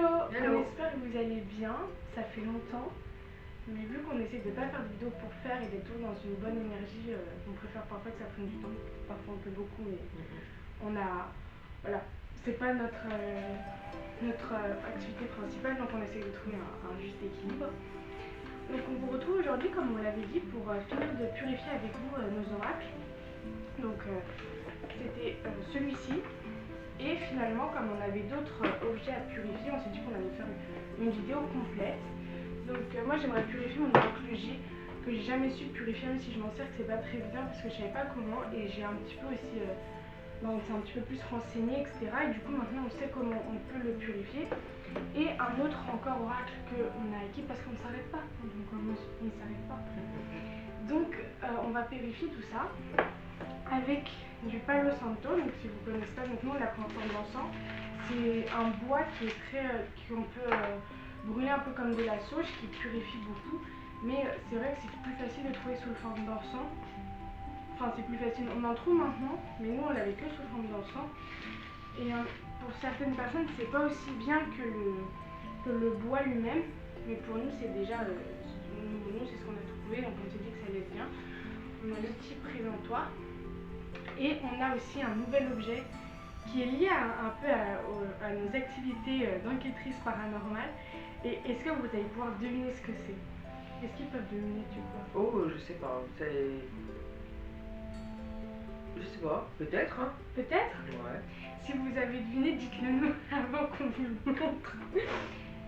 Hello. Hello. On espère que vous allez bien, ça fait longtemps, mais vu qu'on essaie de ne pas faire de vidéos pour faire et d'être toujours dans une bonne énergie, on préfère parfois que ça prenne du temps, parfois un peu beaucoup, mais on a, voilà, c'est pas notre activité principale, donc on essaie de trouver un juste équilibre. Donc on vous retrouve aujourd'hui, comme on l'avait dit, pour finir de purifier avec vous nos oracles. Donc c'était celui-ci. Et finalement, comme on avait d'autres objets à purifier, on s'est dit qu'on allait faire une vidéo complète. Donc moi j'aimerais purifier mon oracle J, que j'ai jamais su purifier, même si je m'en sers, que c'est pas très bien parce que je savais pas comment. Et j'ai un petit peu aussi, on s'est un petit peu plus renseigné, etc. Et du coup maintenant on sait comment on peut le purifier. Et un autre encore oracle qu'on a acquis parce qu'on ne s'arrête pas. Donc on ne s'arrête pas. Donc on va purifier tout ça avec du Palo Santo. Donc si vous ne connaissez pas, donc nous on l'a pris en forme d'encens. C'est un bois qui est très, qu'on peut brûler un peu comme de la sauge, qui purifie beaucoup. Mais c'est vrai que c'est plus facile de trouver sous forme d'encens. Enfin c'est plus facile, on en trouve maintenant, mais nous on l'avait que sous forme d'encens. Et pour certaines personnes c'est pas aussi bien que le bois lui-même, mais pour nous c'est déjà, nous c'est ce qu'on a trouvé, donc on s'est dit que ça allait être bien. On a le petit présentoir. Et on a aussi un nouvel objet qui est lié un peu à nos activités d'enquêtrice paranormale. Et est-ce que vous allez pouvoir deviner ce que c'est? Est-ce qu'ils peuvent deviner, tu vois? Oh, je sais pas. Je sais pas. Peut-être, hein? Peut-être? Ouais. Si vous avez deviné, dites-le nous avant qu'on vous le montre.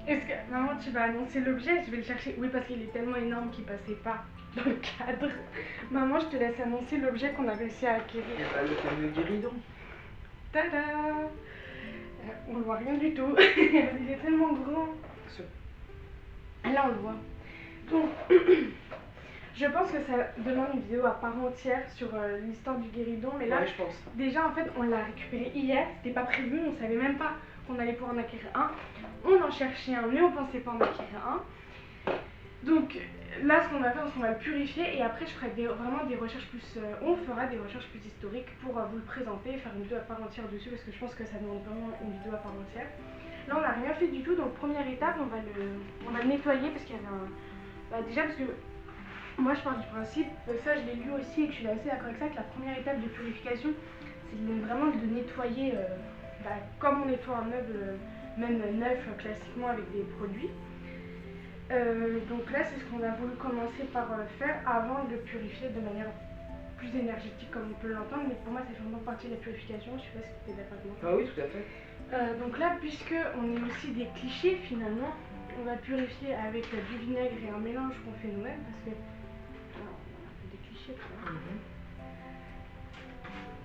Est-ce que, maman, tu vas annoncer l'objet? Je vais le chercher. Oui, parce qu'il est tellement énorme qu'il passait pas dans le cadre. Maman, je te laisse annoncer l'objet qu'on a réussi à acquérir. Et bah, le fameux guéridon. Tada! On ne voit rien du tout. Il est tellement grand. Là, on le voit. Donc, je pense que ça demande une vidéo à part entière sur l'histoire du guéridon. Mais là, ouais, je pense. déjà, en fait, on l'a récupéré hier. C'était pas prévu. On savait même pas qu'on allait pouvoir en acquérir un. On en cherchait un, mais on pensait pas en acquérir un. Donc là, ce qu'on va faire, c'est qu'on va le purifier et après je ferai vraiment des recherches plus, on fera des recherches plus historiques pour vous le présenter et faire une vidéo à part entière dessus parce que je pense que ça demande vraiment une vidéo à part entière. Là, on n'a rien fait du tout, donc première étape, on va le nettoyer parce qu'il y avait un... déjà parce que moi je pars du principe, ça je l'ai lu aussi et que je suis assez d'accord avec ça, que la première étape de purification, c'est vraiment de nettoyer comme on nettoie un meuble, même neuf classiquement avec des produits. Donc là c'est ce qu'on a voulu commencer par faire avant de le purifier de manière plus énergétique comme on peut l'entendre, mais pour moi ça fait vraiment partie de la purification, je sais pas si tu es d'accord avec moi. Ah oui, tout à fait. Donc là, puisque on est aussi des clichés finalement, on va purifier avec du vinaigre et un mélange qu'on fait nous-mêmes parce que on a un peu des clichés, tu vois.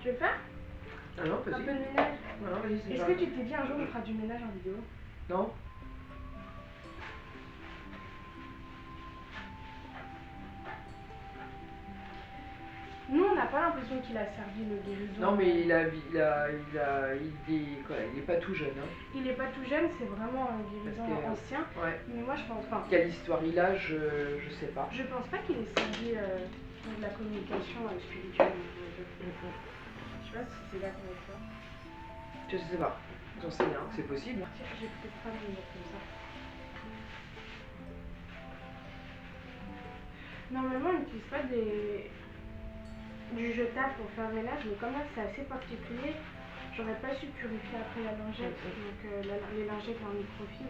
Tu veux faire Ah non, vas-y. un peu de ménage? Non, vas-y. Est-ce que tu t'es dit un jour on fera du ménage en vidéo? Non. Nous, on n'a pas l'impression qu'il a servi le guérison. Non, mais il est pas tout jeune. Hein. Il est pas tout jeune, c'est vraiment un guérison ancien. Ouais. Mais moi, je pense pas. Quelle histoire il a, je sais pas. Je pense pas qu'il ait servi de la communication spirituelle. Je sais pas si c'est d'accord avec toi. Je sais pas. J'en sais rien, c'est possible. Je vais peut-être pas le mettre comme ça. Normalement, on n'utilise pas du jetable pour faire le ménage, mais comme là c'est assez particulier, j'aurais pas su purifier après la lingette, donc les lingettes en microfilm.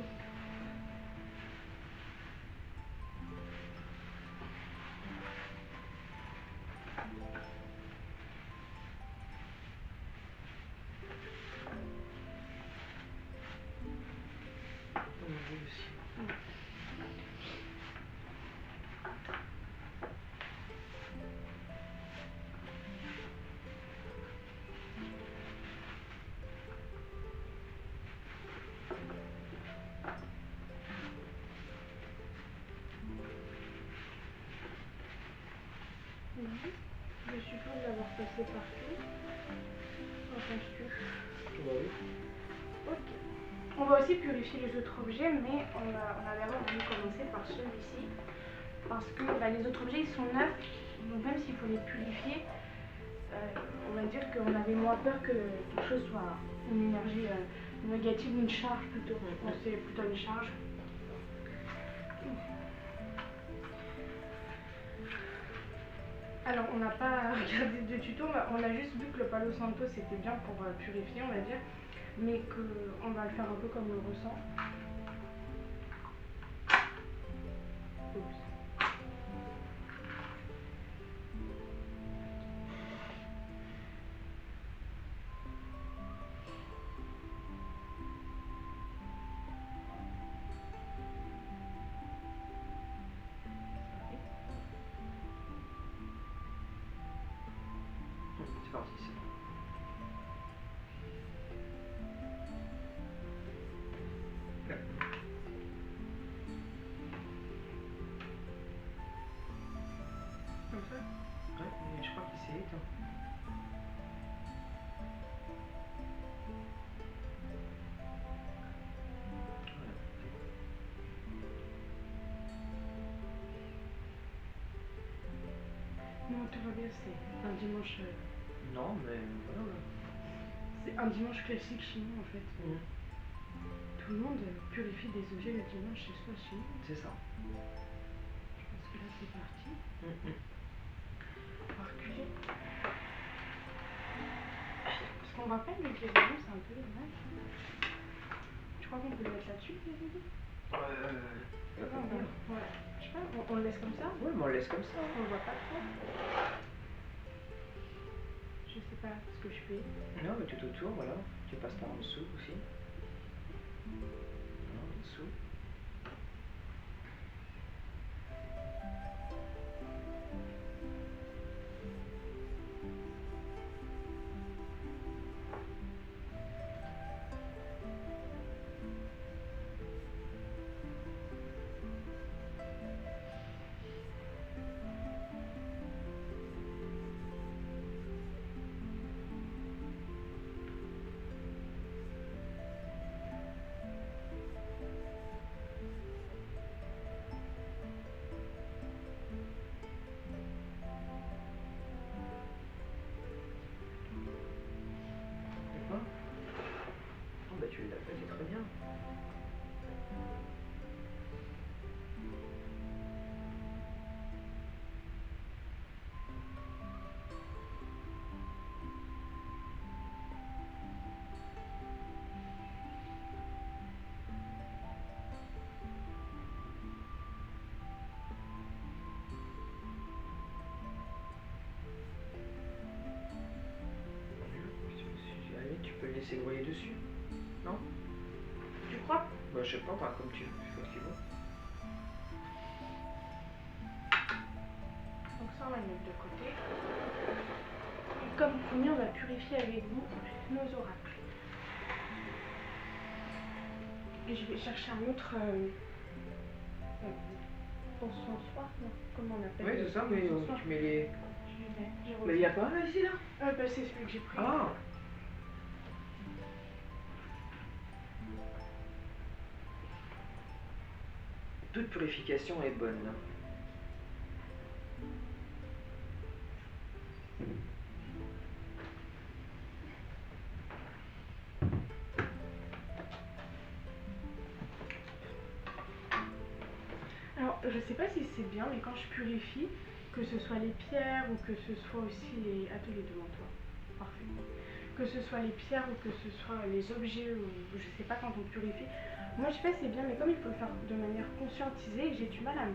Je suppose l'avoir passé partout. Enfin, Oui. Ok. On va aussi purifier les autres objets, mais on a d'abord voulu commencer par celui-ci. Parce que les autres objets ils sont neufs, donc même s'il faut les purifier, on va dire qu'on avait moins peur que quelque chose soit une énergie négative ou une charge plutôt. Donc c'est plutôt une charge. Alors on n'a pas regardé de tuto, on a juste vu que le Palo Santo c'était bien pour purifier, on va dire, mais qu'on va le faire un peu comme on le ressent. Oups. C'est parti, c'est bon. Ouais. Comme ça. Ouais, mais je crois qu'il s'est éteint. Voilà. Non, tout va bien, c'est un dimanche. Non, mais voilà. C'est un dimanche classique chez nous en fait. Tout le monde purifie des objets le dimanche chez soi chez nous. C'est ça. Je pense que là c'est parti. On va reculer. Parce qu'on voit pas avec les avions, c'est un peu dommage. Tu crois qu'on peut le mettre là-dessus les avions? Ouais. Je sais pas, on le laisse comme ça? Ouais, mais on le laisse comme ça. On le voit pas trop. Je sais pas ce que je fais. Non, mais tout autour, voilà. Tu passes par en dessous aussi. Voilà, en dessous. D'accord. Oh, bah tu l'as fait très bien. Allez, tu peux le laisser broyer dessus. Non? Tu crois? Bah, je sais pas, bah, comme tu veux, je fais ce qu'il veut. Donc ça on va le mettre de côté. Et comme promis, on va purifier avec vous nos oracles. Et je vais chercher un autre encensoir, non? Comment on appelle? Oui, c'est ça, mais tu mets les. J'ai Mais il y a pas un ici là? bah, c'est celui que j'ai pris. Ah! Toute purification est bonne. Alors, je sais pas si c'est bien, mais quand je purifie, que ce soit les pierres ou que ce soit aussi les... Atelier devant toi. Parfait. Que ce soit les pierres ou que ce soit les objets, ou je sais pas quand on purifie. Moi, je sais pas si c'est bien, mais comme il faut le faire de manière conscientisée, j'ai du mal à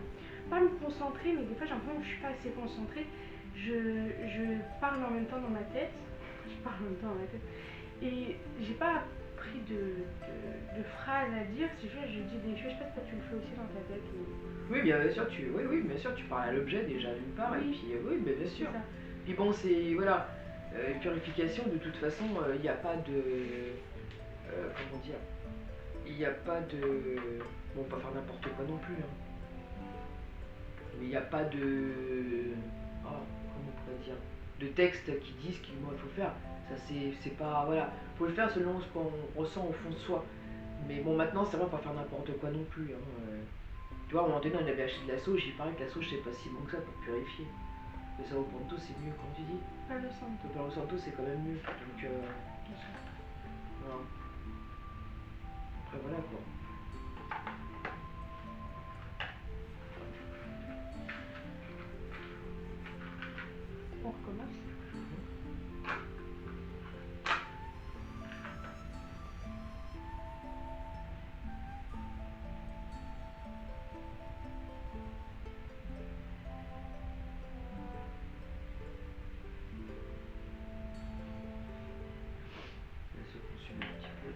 pas me concentrer, mais des fois j'ai l'impression que je suis pas assez concentrée. Je parle en même temps dans ma tête. Je parle en même temps dans ma tête. Et j'ai pas appris de phrases à dire. Si je dis des choses, je sais pas si toi tu le fais aussi dans ta tête. Ou... Oui, bien sûr, oui, bien sûr, tu parles à l'objet déjà d'une part, Oui. et puis oui, bien sûr. C'est ça. Puis bon, c'est voilà, purification de toute façon, il n'y a pas de, comment dire, il n'y a pas de, bon, pas faire n'importe quoi non plus, hein. Mais il n'y a pas de, oh, comment on pourrait dire, de textes qui disent qu'il faut faire. Ça c'est pas, voilà, faut le faire selon ce qu'on ressent au fond de soi. Mais bon, maintenant c'est vrai, pas faire n'importe quoi non plus, hein. Tu vois, à un moment donné, on avait acheté de la sauge, il paraît que la sauge c'est pas si bon que ça pour purifier. Le Sao Ponto c'est mieux, quand tu dis. Palo Santo. Le Palo Santo c'est quand même mieux. Donc voilà. Après voilà quoi. On recommence. Là se consume un petit peu.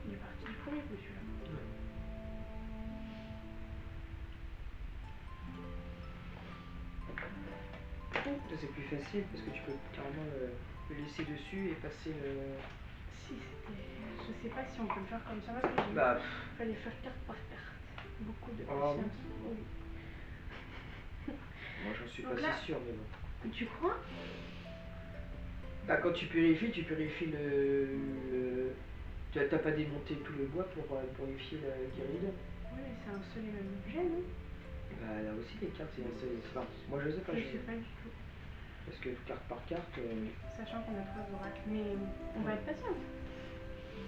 Il est parti du premier coup celui-là. Ça c'est plus facile parce que tu peux carrément le laisser dessus et passer le... Si c'était... Je sais pas si on peut le faire comme ça parce que j'ai Bah, fallait faire carte par carte. Beaucoup de Ah bon patience. Oui. moi j'en suis Donc pas là- si sûr mais bon. Tu crois? Bah quand tu purifies t'as pas démonté tout le bois pour purifier la guéridon. Oui, mais c'est un seul et même objet, non? Bah là aussi les cartes c'est pas... Moi je sais pas. Je sais pas du tout. Parce que carte par carte... Sachant qu'on a 3 oracles. Mais on va être patient.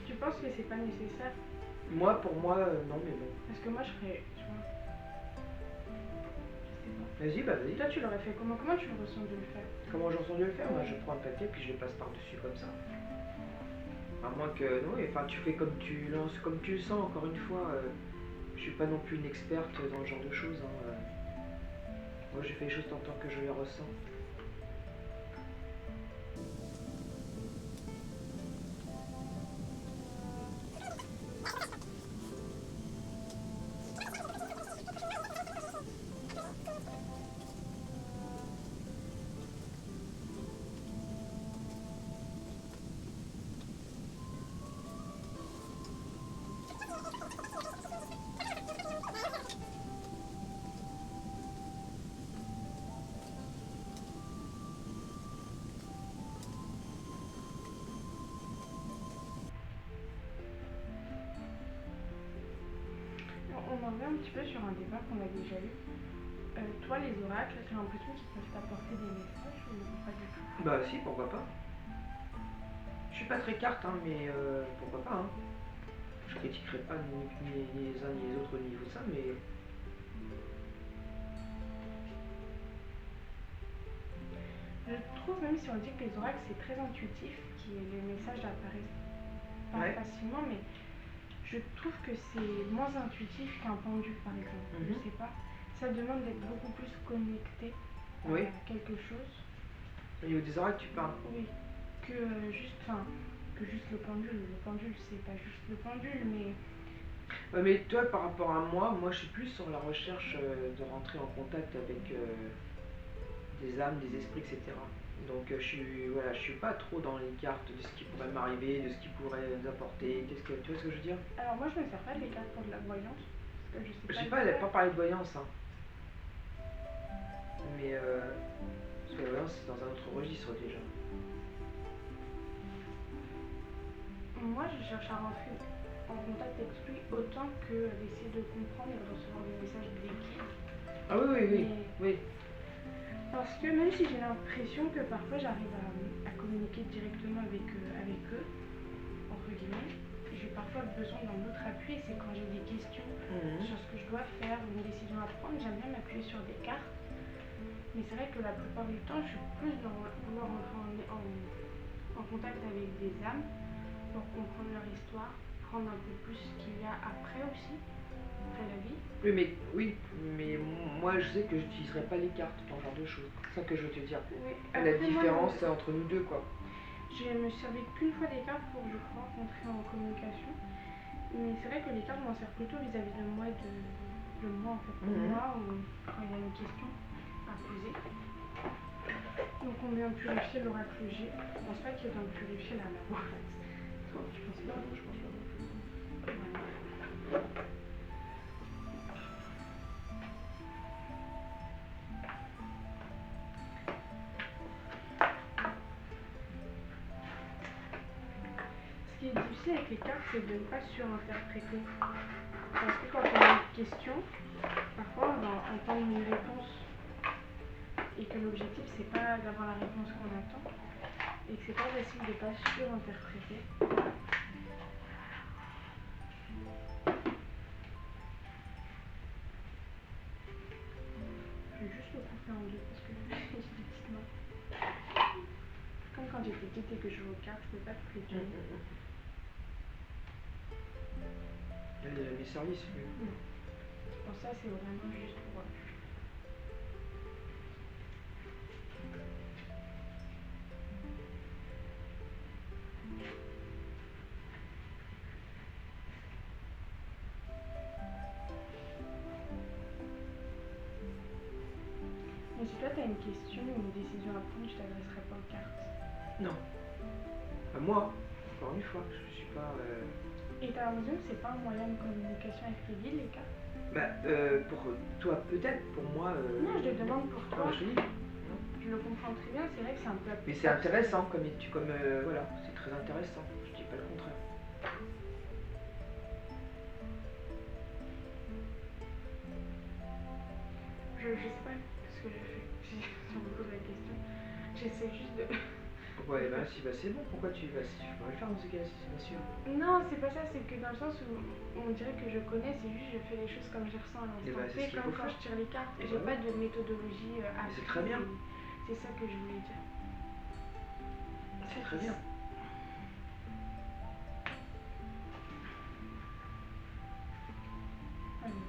Tu penses que c'est pas nécessaire? Moi pour moi non mais bon. Parce que moi je ferais... Tu vois, je sais pas. Vas-y. Toi tu l'aurais fait comment? Comment tu le ressens de le faire? Comment j'en sens de le faire? Moi je prends un paquet puis je le passe par dessus comme ça. À moins que... Non, enfin tu fais comme tu lances, comme tu le sens encore une fois. Je suis pas non plus une experte dans ce genre de choses. Hein. Moi je fais les choses tant que je les ressens. On en revient un petit peu sur un débat qu'on a déjà eu. Toi, les oracles, j'ai l'impression qu'ils peuvent t'apporter des messages ou pas du tout? Bah si, pourquoi pas. Je suis pas très carte, hein, mais pourquoi pas. Hein. Je critiquerai pas ni les uns ni les autres au niveau de ça, mais... Je trouve, même si on dit que les oracles c'est très intuitif, que les messages apparaissent pas Ouais. facilement, mais je trouve que c'est moins intuitif qu'un pendule par exemple. Je sais pas. Ça demande d'être beaucoup plus connecté à Oui. quelque chose. Au niveau des oracles, tu parles. Oui. Que juste le pendule. Le pendule, c'est pas juste le pendule, mais Ouais, mais toi, par rapport à moi je suis plus sur la recherche de rentrer en contact avec des âmes, des esprits, etc. Donc je suis pas trop dans les cartes de ce qui pourrait m'arriver, de ce qui pourrait nous apporter. Tu vois ce que je veux dire? alors moi je me sers pas des cartes pour de la voyance. Parce que Je je sais sais pas, elle n'a pas parlé de voyance, hein. Mais parce que la voyance c'est dans un autre registre déjà. Moi je cherche à rentrer en contact avec lui autant que d'essayer de comprendre et de recevoir des messages de l'équipe. Ah oui. Parce que même si j'ai l'impression que parfois j'arrive à communiquer directement avec eux, entre guillemets, j'ai parfois besoin d'un autre appui, et c'est quand j'ai des questions sur ce que je dois faire, une décision à prendre, j'aime bien m'appuyer sur des cartes. Mais c'est vrai que la plupart du temps, je suis plus dans vouloir entrer en contact avec des âmes pour comprendre leur histoire, prendre un peu plus ce qu'il y a après aussi, après la vie. Oui, mais moi je sais que j'utiliserai pas les cartes dans ce genre de choses. C'est ça que je veux te dire. Oui. La Après, différence c'est entre nous deux quoi. Je me servis qu'une fois des cartes pour, je crois, rentrer en communication. Mais c'est vrai que les cartes, je m'en sers plutôt vis-à-vis de moi et de moi en fait. Pour moi, ou quand il y a une question à poser. Donc on vient purifier l'oracle G. Je pense pas qu'il y ait besoin de purifier la main en fait. Toi, tu penses pas? Non, je pense pas non plus. Voilà. Ce qui est difficile avec les cartes, c'est de ne pas surinterpréter. Parce que quand on a une question, parfois on va entendre une réponse et que l'objectif c'est pas d'avoir la réponse qu'on attend et que c'est pas facile de pas surinterpréter. coupé en deux parce que j'ai des petites mains. Comme quand j'étais petite et que je jouais aux cartes, je pouvais pas toutes les tourner. Elle est jamais service, lui. Pour ça, c'est vraiment juste pour. Mais si toi, tu as une question ou une décision à prendre, je t'adresserai pas aux cartes. Non. Bah, moi, encore une fois, je suis pas. Et t'as l'impression que c'est pas un moyen de communication avec les guides, les cartes? Bah, pour toi, peut-être, pour moi. Non, je te demande pour toi. Non, je te dis. Je le comprends très bien, c'est vrai que c'est un peu. Mais c'est intéressant, comme voilà, c'est très intéressant. Je dis pas le contraire. Je sais pas ce que je fais. Si on me pose la question, j'essaie juste de. Ouais, bah si, bah c'est bon, pourquoi tu vas. Si tu peux le faire dans ce cas-là, si c'est pas sûr. Non, c'est pas ça, c'est que dans le sens où on dirait que je connais, c'est juste je fais les choses comme je ressens à Et l'instant bah, c'est T, ce qu'il comme faut quand faire. je tire les cartes. Et J'ai bah pas de méthodologie à c'est très bien. C'est ça que je voulais dire. C'est très bien. Allez.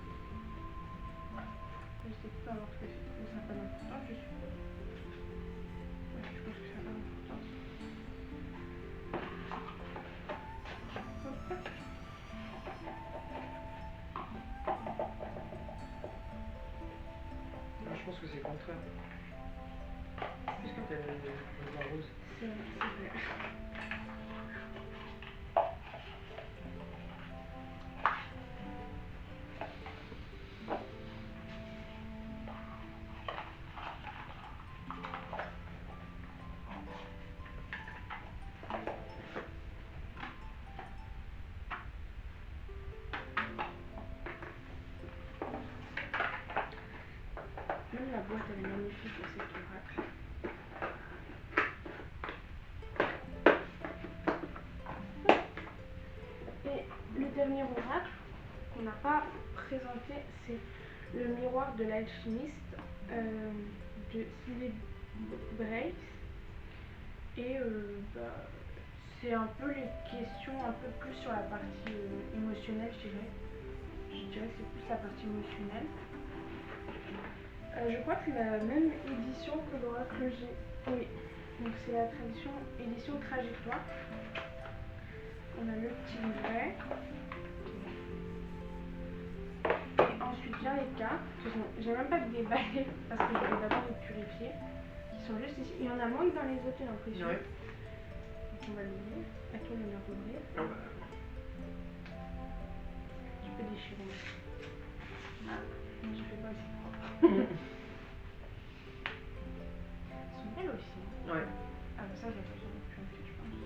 Je sais pas alors que ça n'a pas d'importance, je suppose. Ouais, je pense que ça n'a pas d'importance. Non, je pense que c'est le contraire. Puisque t'as le voix rose. C'est vrai. Même la boîte elle est magnifique pour cet oracle. Et le dernier oracle qu'on n'a pas présenté, c'est le miroir de l'alchimiste de Philip Brace. Et c'est un peu les questions un peu plus sur la partie émotionnelle, je dirais. Je dirais que c'est plus la partie émotionnelle. Je crois que la même édition que l'oracle G. Oui, donc c'est la édition trajectoire. On a le petit livret. Et ensuite vient les cartes. J'ai même pas déballé parce que je vais d'abord les purifier. Qui sont juste ici. Il y en a moins que dans les autres, j'ai l'impression. Ouais. Donc on va l'ouvrir. À toi l'honneur d'ouvrir. Non, bah. Tu peux déchirer. Ah, je fais pas aussi propre. Elles sont belles aussi. Ouais. Ah bah ça j'ai besoin de purifier, je pense.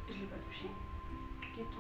Je l'ai pas touché. Qu'est-ce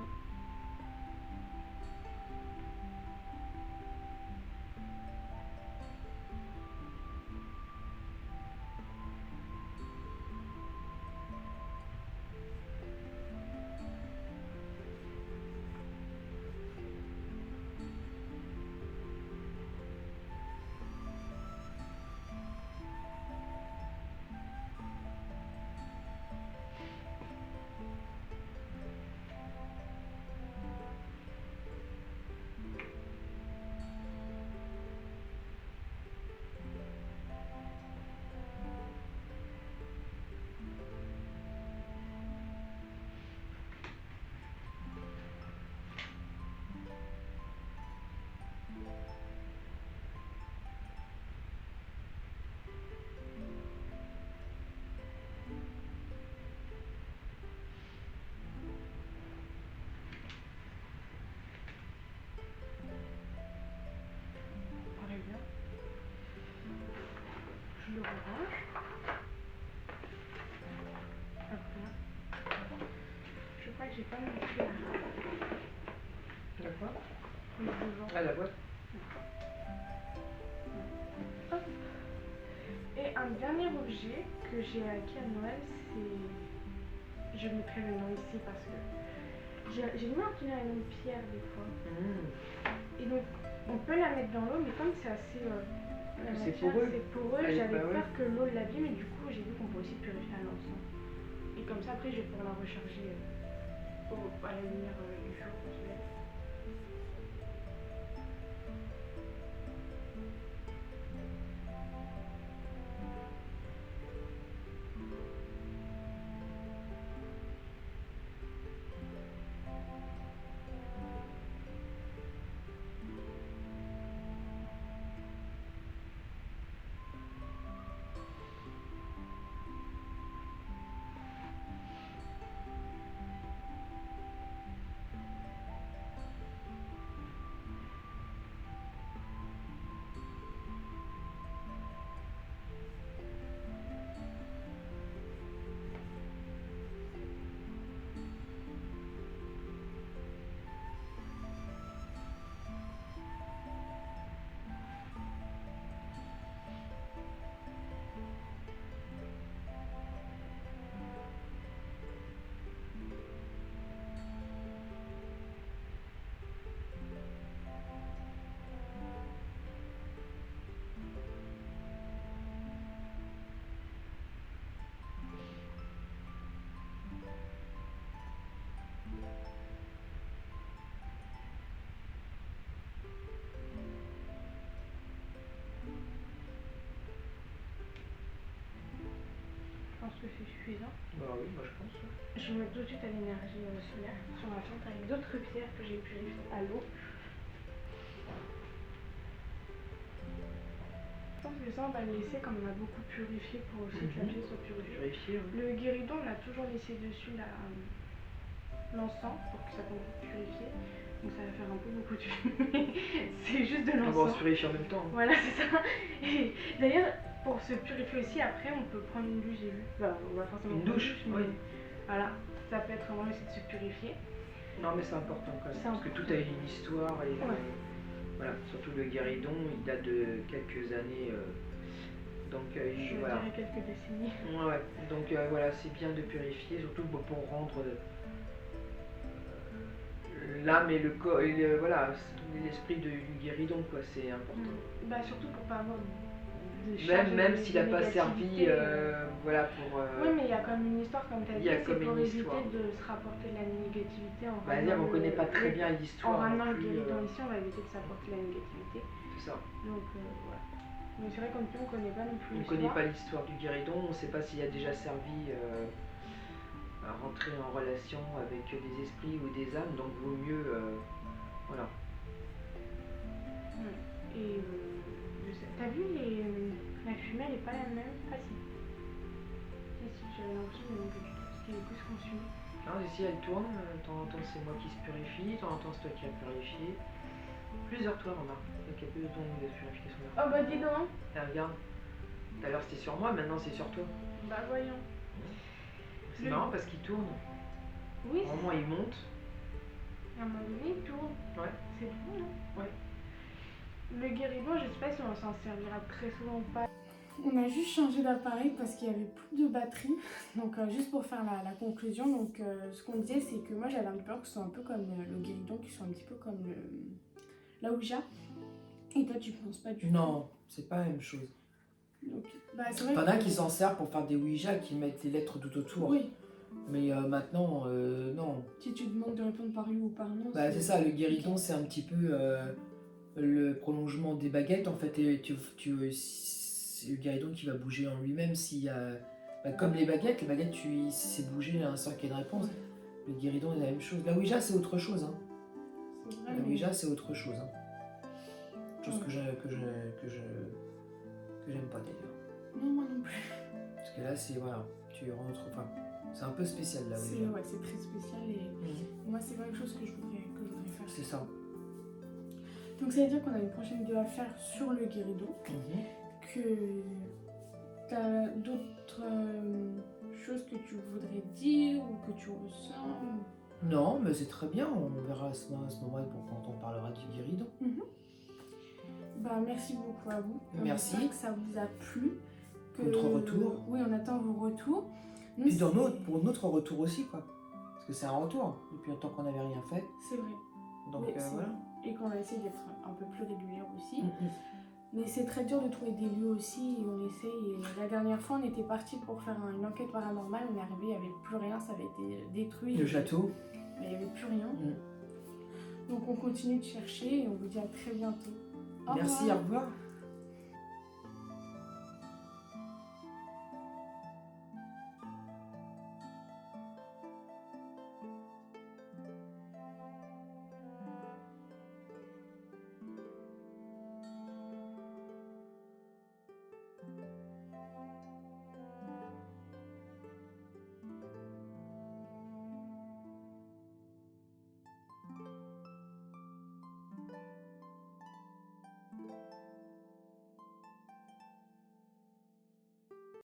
je le range. Hop là. Je crois que j'ai pas montré De quoi? le devant. Ah, la boîte. Hop. Et un dernier objet que j'ai acquis à Noël, c'est... Je mettrai le nom ici parce que j'ai du mal à tenir une pierre des fois. pourrais la mettre dans l'eau, mais comme c'est assez. La C'est matière, poreux. c'est poreux, Elle est j'avais pas- ouais. peur que l'eau l'abîme, et du coup, j'ai vu qu'on peut aussi purifier à l'encens. Et comme ça, après, je vais pouvoir la recharger à la lumière du jour au soleil. Je pense que c'est suffisant. Bah oui, moi je pense. Ouais. Je vais mettre tout de suite à l'énergie solaire sur ma tente avec d'autres pierres que j'ai purifiées à l'eau. Je pense que ça, on va le laisser comme on a beaucoup purifié pour aussi que la pièce soit purifiée. Vérifier. Ouais. Le guéridon, on a toujours laissé dessus l'encens pour que ça continue de purifier. Donc ça va faire un peu beaucoup de fumée. C'est juste de On va l'encens. se purifier en même temps. Voilà, c'est ça. Et d'ailleurs, pour se purifier aussi, après, on peut prendre une douche, j'ai vu. Bah, on va forcément Une prendre douche, mais oui. voilà, ça peut être vraiment aussi de se purifier. Non, mais c'est important quand même. C'est Parce que tout a une histoire et Ouais. voilà, surtout le guéridon, il date de quelques années. Donc Je voilà. dirais quelques décennies. Ouais, donc voilà, c'est bien de purifier, surtout pour rendre l'âme et le corps, voilà, l'esprit du guéridon, quoi, c'est important. Bah, surtout pour pas avoir de charge Même s'il n'a pas négativité, servi, voilà, pour. Oui, mais il y a quand même une histoire, comme tu as il dit, y a c'est comme pour une éviter histoire. de se rapporter de la négativité en Bah, dire, on connaît pas très bien En l'histoire. ramenant non le plus, guéridon ici, on va éviter de s'apporter de la négativité. C'est ça. Donc voilà. Mais c'est vrai qu'on ne connaît pas non plus On ne connaît pas l'histoire du guéridon, on ne sait pas s'il a déjà servi à rentrer en relation avec des esprits ou des âmes, donc vaut mieux. Voilà. Et t'as vu la fumée, elle est pas la même? Ah si. Si, j'avais l'impression qu'elle est plus consumée. Non, ici elle tourne, de temps en temps c'est moi qui se purifie, de temps en temps c'est toi qui as purifié. Plusieurs toi, remarque, il y a plus de ton de purification d'air. Oh bah dis donc. Et regarde, tout à l'heure c'était sur moi, maintenant c'est sur toi. Bah voyons. C'est marrant parce qu'il tourne. Oui. Au moment il monte. À un moment donné, il tourne. Ouais. C'est drôle, hein? Ouais. Le guéridon, je sais pas si on s'en servira très souvent ou pas. On a juste changé d'appareil parce qu'il y avait plus de batterie. Donc juste pour faire la conclusion, donc ce qu'on disait, c'est que moi j'avais un peu peur que ce soit un peu comme le guéridon, qui soit un petit peu comme la Ouija. Et toi tu penses pas du tout? Non, c'est pas la même chose. Donc, bah, c'est vrai T'en que- as qui s'en servent pour faire des Ouija, qui mettent les lettres tout autour. Oui, Mais maintenant, non. si tu demandes de répondre par oui ou par non. Bah, c'est ça, le guéridon, c'est un petit peu le prolongement des baguettes en fait. Et c'est le guéridon qui va bouger en lui-même s'il y a. Bah, comme les baguettes, c'est bouger là, sans qu'il y ait de réponse. Le guéridon est la même chose. La Ouija, c'est autre chose. Hein. C'est vrai, La mais- Ouija, c'est autre chose. Hein. Chose que j'aime pas d'ailleurs. Non, moi non plus. Parce que là, c'est voilà, tu rentres. Enfin, c'est un peu spécial là. C'est Ouija. ouais, c'est très spécial et moi c'est pas quelque chose que je voudrais faire. C'est ça. Donc ça veut dire qu'on a une prochaine vidéo à faire sur le guéridon. Que t'as d'autres choses que tu voudrais dire ou que tu ressens? Non, mais c'est très bien. On verra à ce moment-là pour quand on parlera du guéridon. Bah merci beaucoup à vous. Merci. On espère que ça vous a plu. Que... Votre retour. Oui, on attend vos retours. Nous, Puis pour notre retour aussi, quoi. Parce que c'est un retour. Depuis longtemps qu'on n'avait rien fait. C'est vrai. Donc Oui, c'est voilà. vrai. et qu'on va essayer d'être un peu plus régulière aussi. Mhm. Mais c'est très dur de trouver des lieux aussi, et on essaye. Et la dernière fois, on était parti pour faire une enquête paranormale, on est arrivé, il n'y avait plus rien, ça avait été détruit. Le château. Il n'y avait plus rien. Mhm. Donc on continue de chercher et on vous dit à très bientôt. Au Merci, revoir. au revoir.